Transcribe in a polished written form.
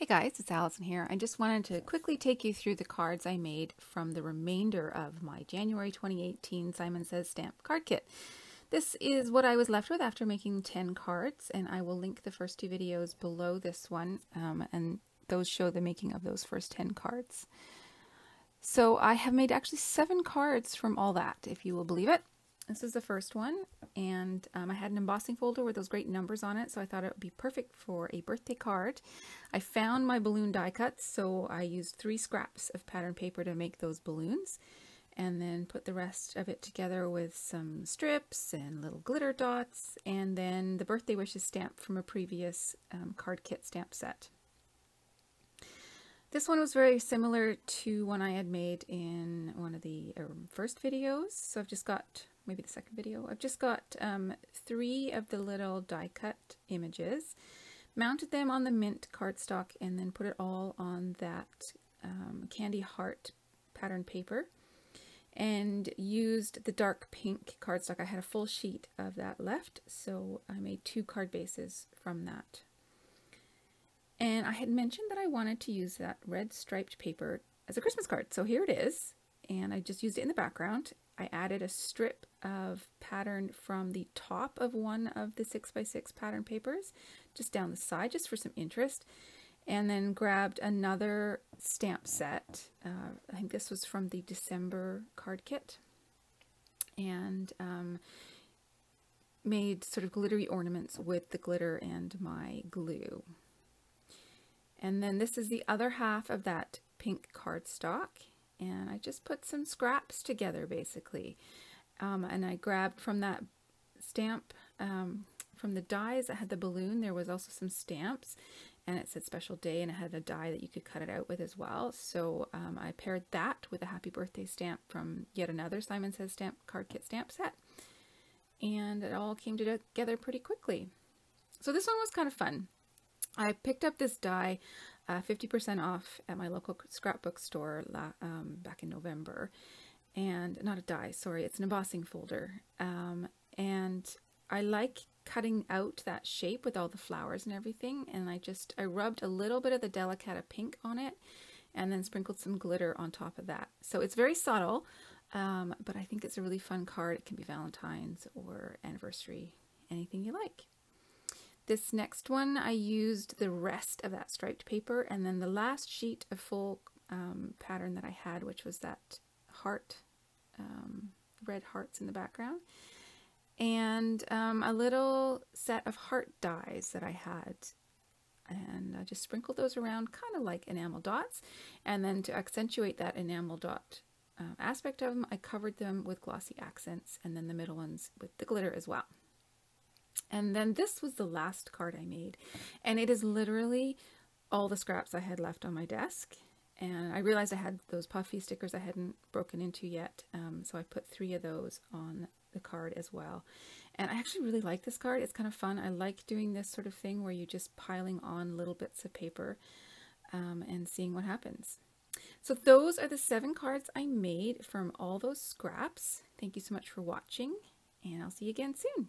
Hey guys, it's Allison here. I just wanted to quickly take you through the cards I made from the remainder of my January 2018 Simon Says stamp card kit. This is what I was left with after making 10 cards, and I will link the first two videos below this one, and those show the making of those first 10 cards. So I have made actually 7 cards from all that, if you will believe it. This is the first one, and I had an embossing folder with those great numbers on it, so I thought it would be perfect for a birthday card. I found my balloon die cuts, so I used 3 scraps of pattern paper to make those balloons, and then put the rest of it together with some strips and little glitter dots, and then the birthday wishes stamp from a previous card kit stamp set. This one was very similar to one I had made in one of the first videos, so I've just got, maybe the second video, I've just got 3 of the little die cut images, mounted them on the mint cardstock, and then put it all on that candy heart pattern paper, and used the dark pink cardstock. I had a full sheet of that left, so I made 2 card bases from that. And I had mentioned that I wanted to use that red striped paper as a Christmas card, so here it is, and I just used it in the background. I added a strip of pattern from the top of one of the 6x6 pattern papers, just down the side, just for some interest, and then grabbed another stamp set. I think this was from the December card kit, and made sort of glittery ornaments with the glitter and my glue. And then this is the other half of that pink cardstock, and I just put some scraps together basically. And I grabbed from that stamp, from the dies that had the balloon, there was also some stamps, and it said special day, and it had a die that you could cut it out with as well. So I paired that with a happy birthday stamp from yet another Simon Says stamp card kit stamp set, and it all came together pretty quickly. So this one was kind of fun. I picked up this die 50% off at my local scrapbook store back in November, and not a die, sorry, it's an embossing folder, and I like cutting out that shape with all the flowers and everything, and I rubbed a little bit of the Delicata pink on it and then sprinkled some glitter on top of that. So it's very subtle, but I think it's a really fun card. It can be Valentine's or anniversary, anything you like. This next one, I used the rest of that striped paper, and then the last sheet of full pattern that I had, which was that heart, red hearts in the background, and a little set of heart dies that I had, and I just sprinkled those around kind of like enamel dots, and then to accentuate that enamel dot aspect of them, I covered them with glossy accents, and then the middle ones with the glitter as well. And then this was the last card I made, and it is literally all the scraps I had left on my desk, and I realized I had those puffy stickers I hadn't broken into yet, so I put 3 of those on the card as well. And I actually really like this card. It's kind of fun. I like doing this sort of thing where you're just piling on little bits of paper and seeing what happens. So those are the 7 cards I made from all those scraps. Thank you so much for watching, and I'll see you again soon.